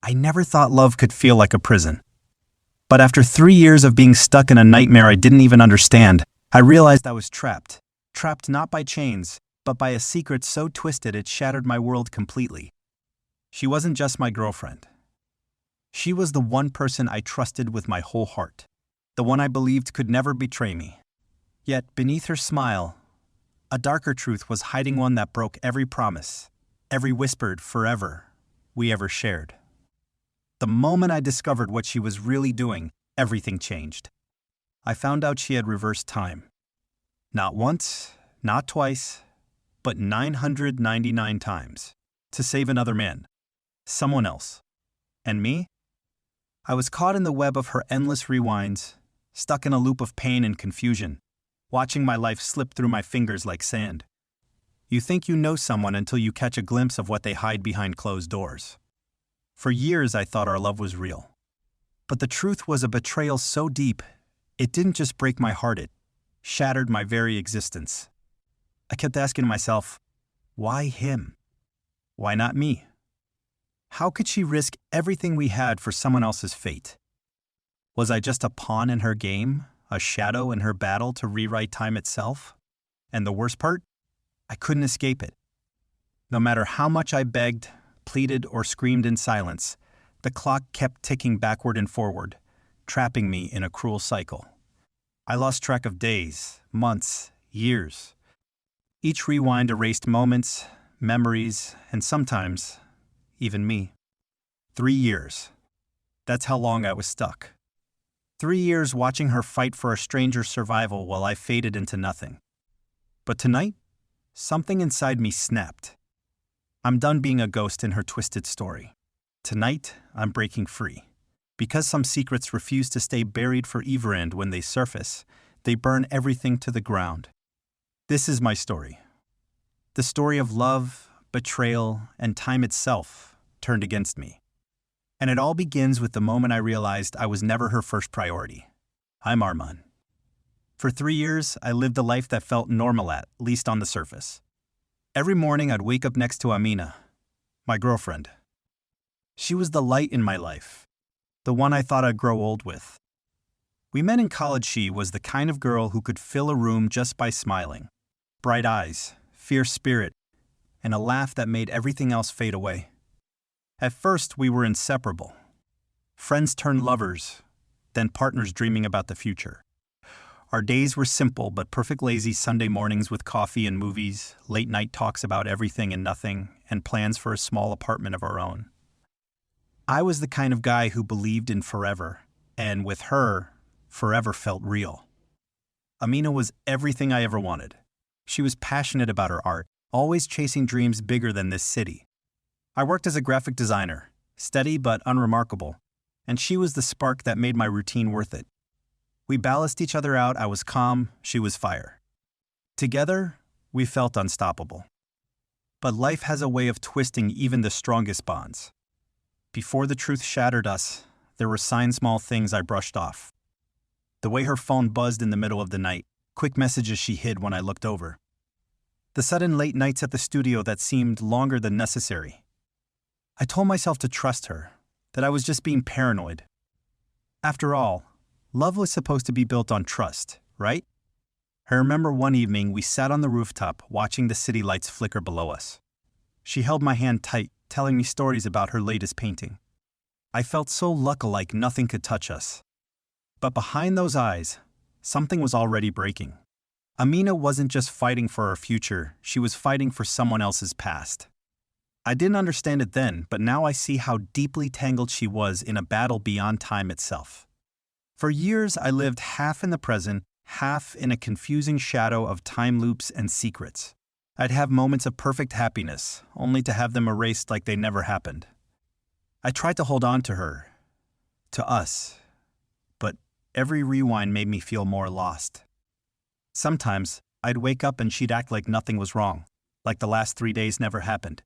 I never thought love could feel like a prison. But after 3 years of being stuck in a nightmare I didn't even understand, I realized I was trapped. Trapped not by chains, but by a secret so twisted it shattered my world completely. She wasn't just my girlfriend. She was the one person I trusted with my whole heart. The one I believed could never betray me. Yet, beneath her smile, a darker truth was hiding, one that broke every promise, every whispered forever we ever shared. The moment I discovered what she was really doing, everything changed. I found out she had reversed time. Not once, not twice, but 999 times, to save another man, someone else. And me? I was caught in the web of her endless rewinds, stuck in a loop of pain and confusion, watching my life slip through my fingers like sand. You think you know someone until you catch a glimpse of what they hide behind closed doors. For years I thought our love was real. But the truth was a betrayal so deep, it didn't just break my heart, it shattered my very existence. I kept asking myself, why him? Why not me? How could she risk everything we had for someone else's fate? Was I just a pawn in her game, a shadow in her battle to rewrite time itself? And the worst part? I couldn't escape it. No matter how much I begged, pleaded, or screamed in silence, the clock kept ticking backward and forward, trapping me in a cruel cycle. I lost track of days, months, years. Each rewind erased moments, memories, and sometimes even me. 3 years. That's how long I was stuck. 3 years watching her fight for a stranger's survival while I faded into nothing. But tonight, something inside me snapped. I'm done being a ghost in her twisted story. Tonight, I'm breaking free. Because some secrets refuse to stay buried forever, and when they surface, they burn everything to the ground. This is my story. The story of love, betrayal, and time itself turned against me. And it all begins with the moment I realized I was never her first priority. I'm Arman. For 3 years, I lived a life that felt normal, at least on the surface. Every morning I'd wake up next to Amina, my girlfriend. She was the light in my life, the one I thought I'd grow old with. We met in college. She was the kind of girl who could fill a room just by smiling. Bright eyes, fierce spirit, and a laugh that made everything else fade away. At first, we were inseparable. Friends turned lovers, then partners dreaming about the future. Our days were simple but perfect: lazy Sunday mornings with coffee and movies, late-night talks about everything and nothing, and plans for a small apartment of our own. I was the kind of guy who believed in forever, and with her, forever felt real. Amina was everything I ever wanted. She was passionate about her art, always chasing dreams bigger than this city. I worked as a graphic designer, steady but unremarkable, and she was the spark that made my routine worth it. We balanced each other out. I was calm, she was fire. Together, we felt unstoppable. But life has a way of twisting even the strongest bonds. Before the truth shattered us, there were small things I brushed off. The way her phone buzzed in the middle of the night, quick messages she hid when I looked over. The sudden late nights at the studio that seemed longer than necessary. I told myself to trust her, that I was just being paranoid. After all, love was supposed to be built on trust, right? I remember one evening we sat on the rooftop watching the city lights flicker below us. She held my hand tight, telling me stories about her latest painting. I felt so lucky, nothing could touch us. But behind those eyes, something was already breaking. Amina wasn't just fighting for our future, she was fighting for someone else's past. I didn't understand it then, but now I see how deeply tangled she was in a battle beyond time itself. For years, I lived half in the present, half in a confusing shadow of time loops and secrets. I'd have moments of perfect happiness, only to have them erased like they never happened. I tried to hold on to her, to us, but every rewind made me feel more lost. Sometimes, I'd wake up and she'd act like nothing was wrong, like the last 3 days never happened.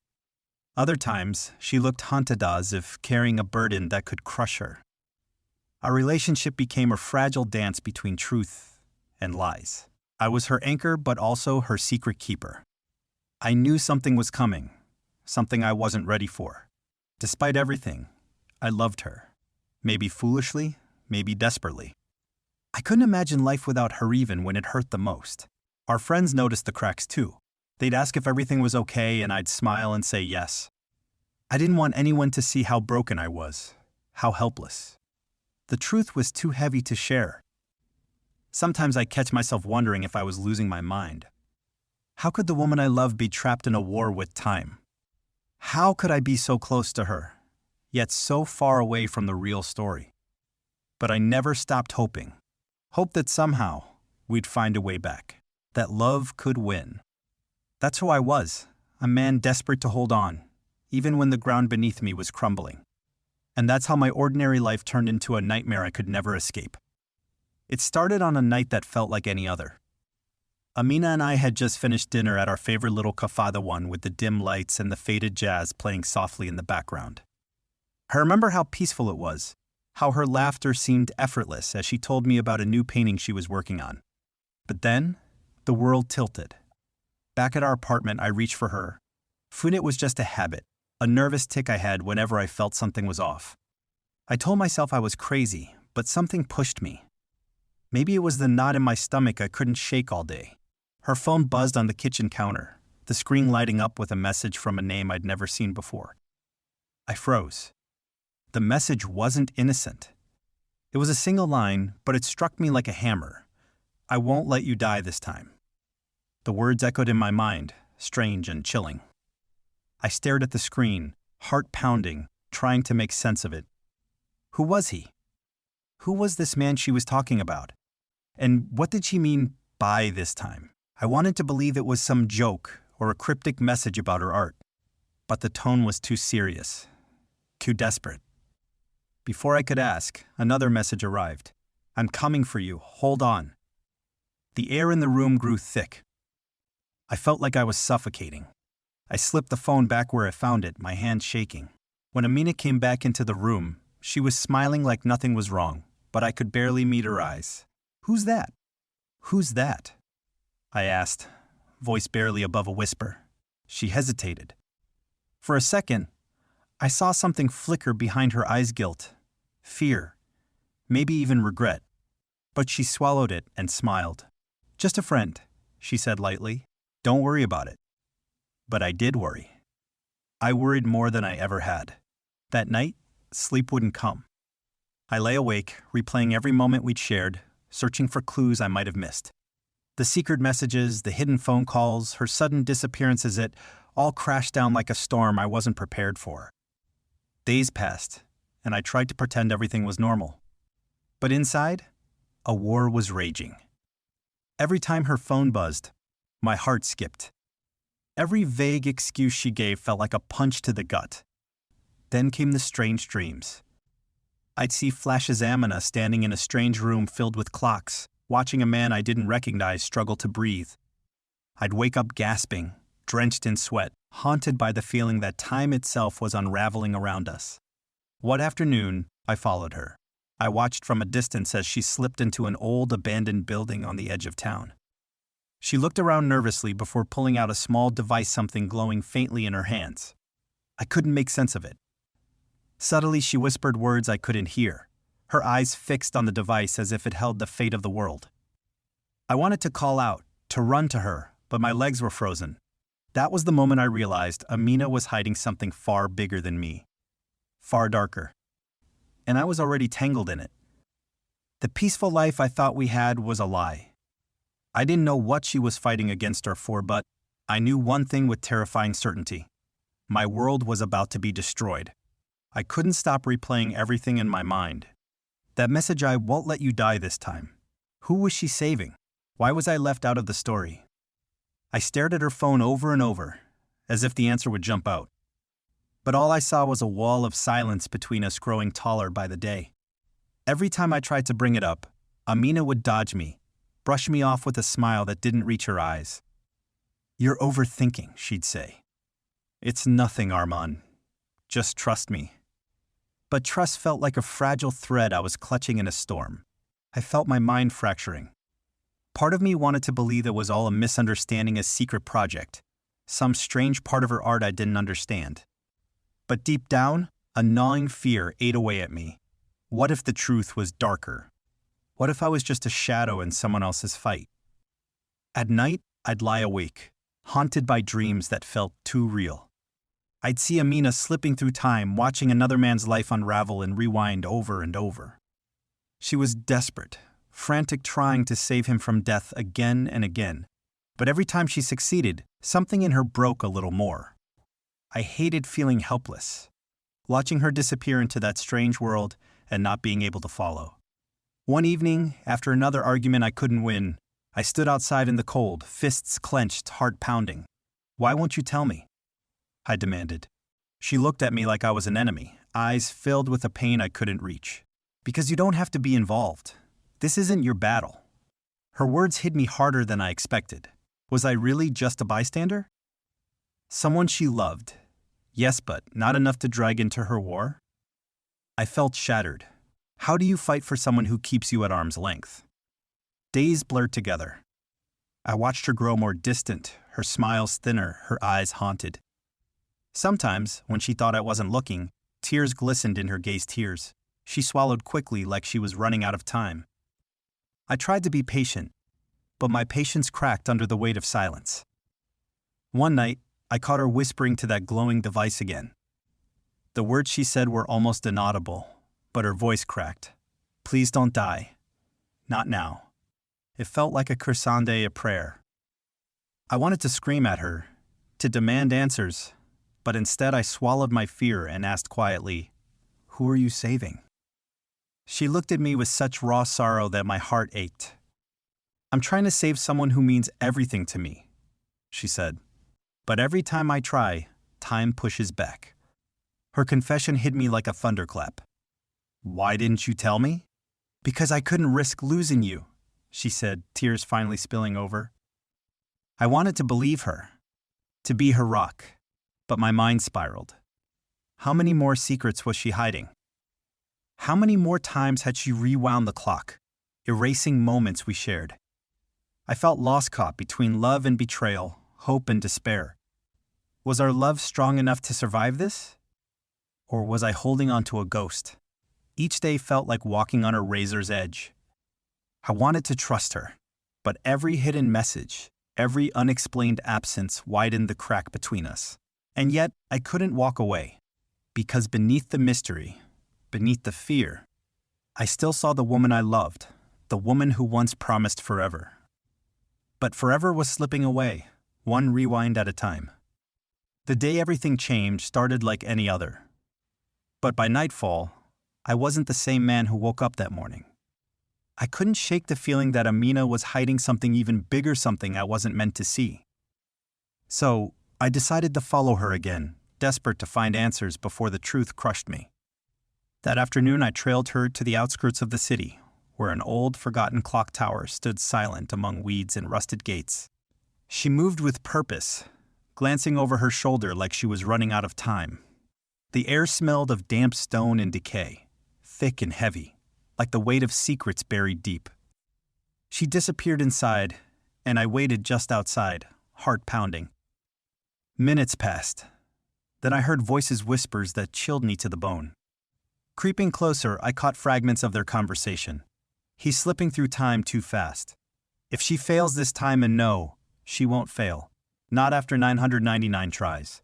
Other times, she looked haunted, as if carrying a burden that could crush her. Our relationship became a fragile dance between truth and lies. I was her anchor, but also her secret keeper. I knew something was coming, something I wasn't ready for. Despite everything, I loved her. Maybe foolishly, maybe desperately. I couldn't imagine life without her even when it hurt the most. Our friends noticed the cracks too. They'd ask if everything was okay and I'd smile and say yes. I didn't want anyone to see how broken I was, how helpless. The truth was too heavy to share. Sometimes I catch myself wondering if I was losing my mind. How could the woman I love be trapped in a war with time? How could I be so close to her, yet so far away from the real story? But I never stopped hoping. Hope that somehow we'd find a way back, that love could win. That's who I was, a man desperate to hold on, even when the ground beneath me was crumbling. And that's how my ordinary life turned into a nightmare I could never escape. It started on a night that felt like any other. Amina and I had just finished dinner at our favorite little café, the one with the dim lights and the faded jazz playing softly in the background. I remember how peaceful it was, how her laughter seemed effortless as she told me about a new painting she was working on. But then, the world tilted. Back at our apartment, I reached for her. It was just a habit, a nervous tic I had whenever I felt something was off. I told myself I was crazy, but something pushed me. Maybe it was the knot in my stomach I couldn't shake all day. Her phone buzzed on the kitchen counter, the screen lighting up with a message from a name I'd never seen before. I froze. The message wasn't innocent. It was a single line, but it struck me like a hammer. I won't let you die this time. The words echoed in my mind, strange and chilling. I stared at the screen, heart pounding, trying to make sense of it. Who was he? Who was this man she was talking about? And what did she mean by this time? I wanted to believe it was some joke or a cryptic message about her art. But the tone was too serious, too desperate. Before I could ask, another message arrived. I'm coming for you, hold on. The air in the room grew thick. I felt like I was suffocating. I slipped the phone back where I found it, my hand shaking. When Amina came back into the room, she was smiling like nothing was wrong, but I could barely meet her eyes. Who's that? Who's that? I asked, voice barely above a whisper. She hesitated. For a second, I saw something flicker behind her eyes, guilt, fear, maybe even regret. But she swallowed it and smiled. Just a friend, she said lightly. Don't worry about it. But I did worry. I worried more than I ever had. That night, sleep wouldn't come. I lay awake, replaying every moment we'd shared, searching for clues I might have missed. The secret messages, the hidden phone calls, her sudden disappearances, it all crashed down like a storm I wasn't prepared for. Days passed, and I tried to pretend everything was normal. But inside, a war was raging. Every time her phone buzzed, my heart skipped. Every vague excuse she gave felt like a punch to the gut. Then came the strange dreams. I'd see flashes of Amina standing in a strange room filled with clocks, watching a man I didn't recognize struggle to breathe. I'd wake up gasping, drenched in sweat, haunted by the feeling that time itself was unraveling around us. One afternoon, I followed her. I watched from a distance as she slipped into an old abandoned building on the edge of town. She looked around nervously before pulling out a small device, something glowing faintly in her hands. I couldn't make sense of it. Subtly, she whispered words I couldn't hear, her eyes fixed on the device as if it held the fate of the world. I wanted to call out, to run to her, but my legs were frozen. That was the moment I realized Amina was hiding something far bigger than me. Far darker. And I was already tangled in it. The peaceful life I thought we had was a lie. I didn't know what she was fighting against her for, but I knew one thing with terrifying certainty. My world was about to be destroyed. I couldn't stop replaying everything in my mind. That message, I won't let you die this time. Who was she saving? Why was I left out of the story? I stared at her phone over and over, as if the answer would jump out. But all I saw was a wall of silence between us growing taller by the day. Every time I tried to bring it up, Amina would dodge me, brush me off with a smile that didn't reach her eyes. You're overthinking, she'd say. It's nothing, Arman. Just trust me. But trust felt like a fragile thread I was clutching in a storm. I felt my mind fracturing. Part of me wanted to believe it was all a misunderstanding, a secret project, some strange part of her art I didn't understand. But deep down, A gnawing fear ate away at me. What if the truth was darker? What if I was just a shadow in someone else's fight? At night, I'd lie awake, haunted by dreams that felt too real. I'd see Amina slipping through time, watching another man's life unravel and rewind over and over. She was desperate, frantic, trying to save him from death again and again. But every time she succeeded, something in her broke a little more. I hated feeling helpless, watching her disappear into that strange world and not being able to follow. One evening, after another argument I couldn't win, I stood outside in the cold, fists clenched, heart pounding. "Why won't you tell me?" I demanded. She looked at me like I was an enemy, eyes filled with a pain I couldn't reach. "Because you don't have to be involved. This isn't your battle." Her words hit me harder than I expected. Was I really just a bystander? Someone she loved. Yes, but not enough to drag into her war? I felt shattered. How do you fight for someone who keeps you at arm's length? Days blurred together. I watched her grow more distant, her smiles thinner, her eyes haunted. Sometimes, when she thought I wasn't looking, tears glistened in her gaze tears. She swallowed quickly like she was running out of time. I tried to be patient, but my patience cracked under the weight of silence. One night, I caught her whispering to that glowing device again. The words she said were almost inaudible, but her voice cracked. "Please don't die. Not now." It felt like a cursande, a prayer. I wanted to scream at her, to demand answers, but instead I swallowed my fear and asked quietly, "Who are you saving?" She looked at me with such raw sorrow that my heart ached. "I'm trying to save someone who means everything to me," she said. "But every time I try, time pushes back." Her confession hit me like a thunderclap. "Why didn't you tell me?" "Because I couldn't risk losing you," she said, tears finally spilling over. I wanted to believe her, to be her rock, but my mind spiraled. How many more secrets was she hiding? How many more times had she rewound the clock, erasing moments we shared? I felt lost, caught between love and betrayal, hope and despair. Was our love strong enough to survive this? Or was I holding on to a ghost? Each day felt like walking on a razor's edge. I wanted to trust her, but every hidden message, every unexplained absence widened the crack between us. And yet, I couldn't walk away, because beneath the mystery, beneath the fear, I still saw the woman I loved, the woman who once promised forever. But forever was slipping away, one rewind at a time. The day everything changed started like any other. But by nightfall, I wasn't the same man who woke up that morning. I couldn't shake the feeling that Amina was hiding something even bigger, something I wasn't meant to see. So, I decided to follow her again, desperate to find answers before the truth crushed me. That afternoon, I trailed her to the outskirts of the city, where an old, forgotten clock tower stood silent among weeds and rusted gates. She moved with purpose, glancing over her shoulder like she was running out of time. The air smelled of damp stone and decay, thick and heavy, like the weight of secrets buried deep. She disappeared inside, and I waited just outside, heart pounding. Minutes passed. Then I heard voices, whispers that chilled me to the bone. Creeping closer, I caught fragments of their conversation. "He's slipping through time too fast. If she fails this time, and no, she won't fail. Not after 999 tries."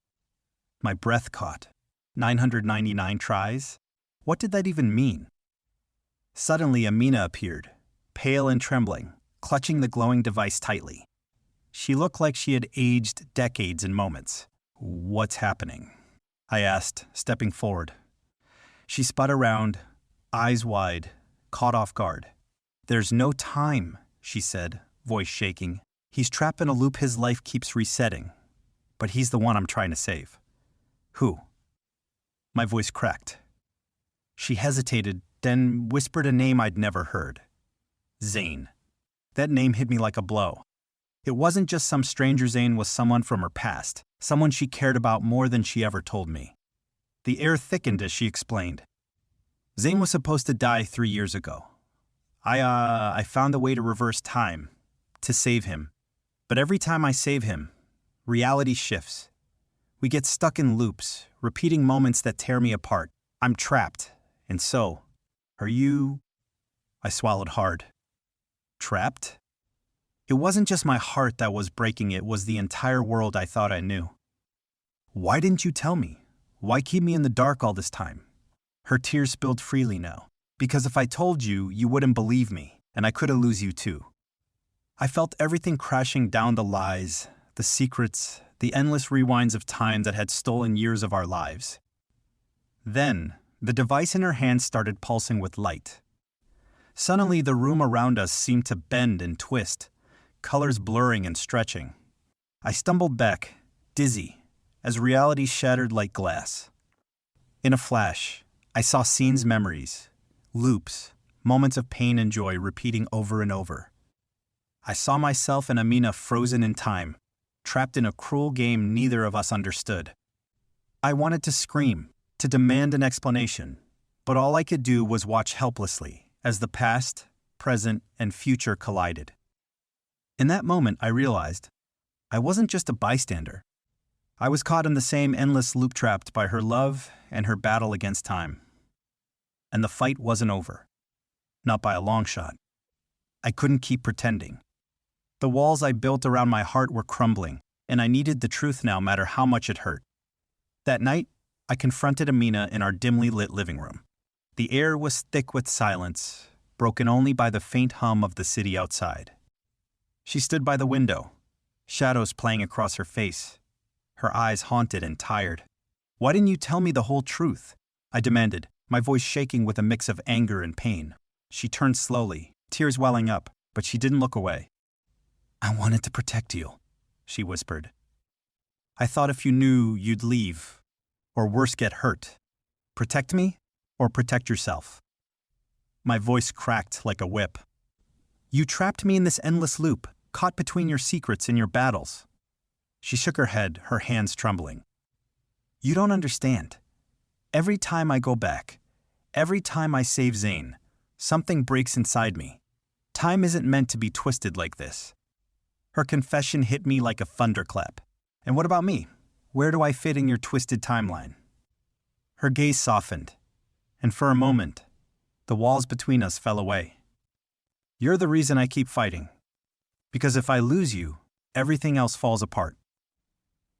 My breath caught. 999 tries? What did that even mean? Suddenly, Amina appeared, pale and trembling, clutching the glowing device tightly. She looked like she had aged decades in moments. "What's happening?" I asked, stepping forward. She spun around, eyes wide, caught off guard. "There's no time," she said, voice shaking. "He's trapped in a loop. His life keeps resetting. But he's the one I'm trying to save." "Who?" My voice cracked. She hesitated, then whispered a name I'd never heard. Zane. That name hit me like a blow. It wasn't just some stranger. Zane was someone from her past, someone she cared about more than she ever told me. The air thickened as she explained. "Zane was supposed to die 3 years ago. I found a way to reverse time, to save him. But every time I save him, reality shifts. We get stuck in loops, repeating moments that tear me apart. I'm trapped. And so, are you? I swallowed hard. Trapped? It wasn't just my heart that was breaking, it was the entire world I thought I knew. Why didn't you tell me? Why keep me in the dark all this time? Her tears spilled freely now. Because if I told you, you wouldn't believe me, and I could lose you too. I felt everything crashing down, the lies, the secrets, the endless rewinds of time that had stolen years of our lives. Then, the device in her hand started pulsing with light. Suddenly, the room around us seemed to bend and twist, colors blurring and stretching. I stumbled back, dizzy, as reality shattered like glass. In a flash, I saw scenes, memories, loops, moments of pain and joy repeating over and over. I saw myself and Amina frozen in time, trapped in a cruel game neither of us understood. I wanted to scream, to demand an explanation, but all I could do was watch helplessly as the past, present, and future collided. In that moment, I realized I wasn't just a bystander. I was caught in the same endless loop, trapped by her love and her battle against time. And the fight wasn't over. Not by a long shot. I couldn't keep pretending. The walls I built around my heart were crumbling, and I needed the truth now, no matter how much it hurt. That night, I confronted Amina in our dimly lit living room. The air was thick with silence, broken only by the faint hum of the city outside. She stood by the window, shadows playing across her face, her eyes haunted and tired. "Why didn't you tell me the whole truth?" I demanded, my voice shaking with a mix of anger and pain. She turned slowly, tears welling up, but she didn't look away. "I wanted to protect you," she whispered. "I thought if you knew, you'd leave, or worse, get hurt. Protect me, or protect yourself." My voice cracked like a whip. "You trapped me in this endless loop, caught between your secrets and your battles." She shook her head, her hands trembling. "You don't understand. Every time I go back, every time I save Zane, something breaks inside me. Time isn't meant to be twisted like this." Her confession hit me like a thunderclap. "And what about me? Where do I fit in your twisted timeline?" Her gaze softened, and for a moment, the walls between us fell away. "You're the reason I keep fighting. Because if I lose you, everything else falls apart."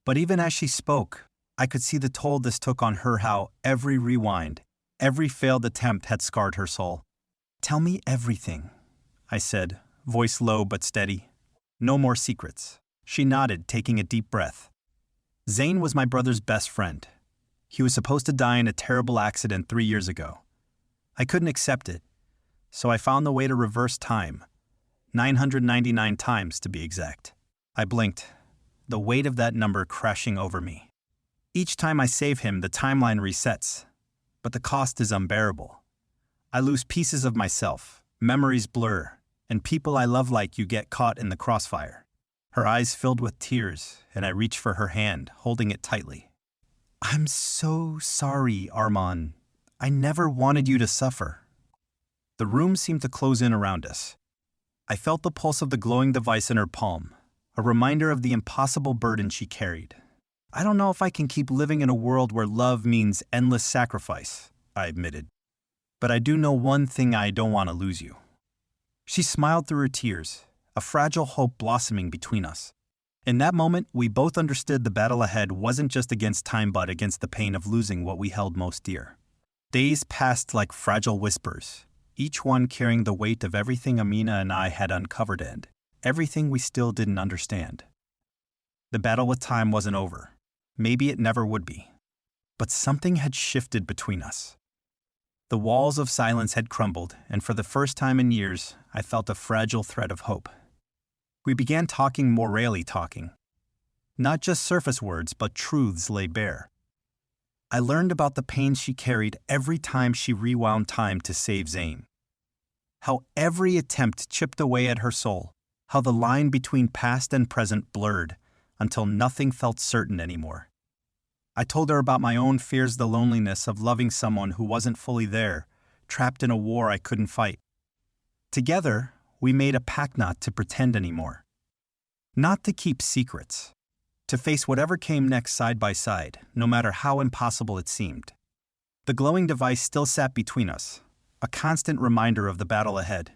But even as she spoke, I could see the toll this took on her, how every rewind, every failed attempt had scarred her soul. "Tell me everything," I said, voice low but steady. "No more secrets." She nodded, taking a deep breath. "Zane was my brother's best friend. He was supposed to die in a terrible accident 3 years ago. I couldn't accept it, so I found the way to reverse time. 999 times to be exact." I blinked, the weight of that number crashing over me. Each time I save him, the timeline resets, but the cost is unbearable. I lose pieces of myself, memories blur, and people I love like you get caught in the crossfire. Her eyes filled with tears, and I reached for her hand, holding it tightly. "I'm so sorry, Arman. I never wanted you to suffer." The room seemed to close in around us. I felt the pulse of the glowing device in her palm, a reminder of the impossible burden she carried. "I don't know if I can keep living in a world where love means endless sacrifice," I admitted. "But I do know one thing: I don't want to lose you." She smiled through her tears, a fragile hope blossoming between us. In that moment, we both understood the battle ahead wasn't just against time but against the pain of losing what we held most dear. Days passed like fragile whispers, each one carrying the weight of everything Amina and I had uncovered and everything we still didn't understand. The battle with time wasn't over. Maybe it never would be. But something had shifted between us. The walls of silence had crumbled, and for the first time in years, I felt a fragile thread of hope. We began talking, more rarely talking. Not just surface words, but truths lay bare. I learned about the pain she carried every time she rewound time to save Zane. How every attempt chipped away at her soul, how the line between past and present blurred until nothing felt certain anymore. I told her about my own fears, the loneliness of loving someone who wasn't fully there, trapped in a war I couldn't fight. Together, we made a pact not to pretend anymore. Not to keep secrets. To face whatever came next side by side, no matter how impossible it seemed. The glowing device still sat between us, a constant reminder of the battle ahead.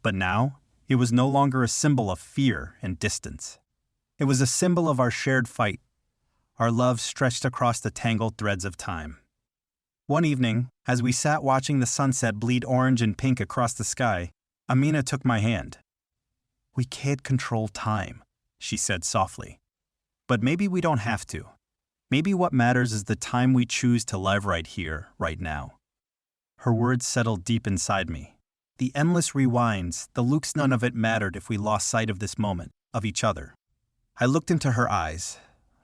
But now, it was no longer a symbol of fear and distance. It was a symbol of our shared fight, our love stretched across the tangled threads of time. One evening, as we sat watching the sunset bleed orange and pink across the sky, Amina took my hand. "We can't control time," she said softly. "But maybe we don't have to. Maybe what matters is the time we choose to live right here, right now." Her words settled deep inside me. The endless rewinds, the loops, none of it mattered if we lost sight of this moment, of each other. I looked into her eyes,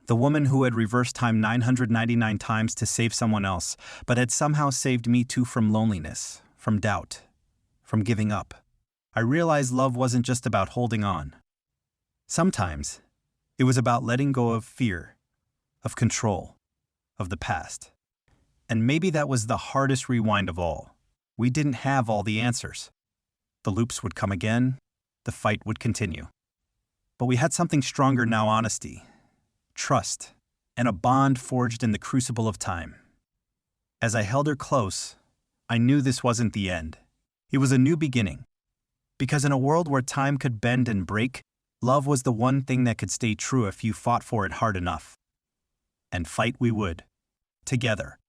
the woman who had reversed time 999 times to save someone else, but had somehow saved me too from loneliness, from doubt, from giving up. I realized love wasn't just about holding on. Sometimes, it was about letting go of fear, of control, of the past. And maybe that was the hardest rewind of all. We didn't have all the answers. The loops would come again, the fight would continue. But we had something stronger now: honesty, trust, and a bond forged in the crucible of time. As I held her close, I knew this wasn't the end. It was a new beginning. Because in a world where time could bend and break, love was the one thing that could stay true if you fought for it hard enough. And fight we would, together,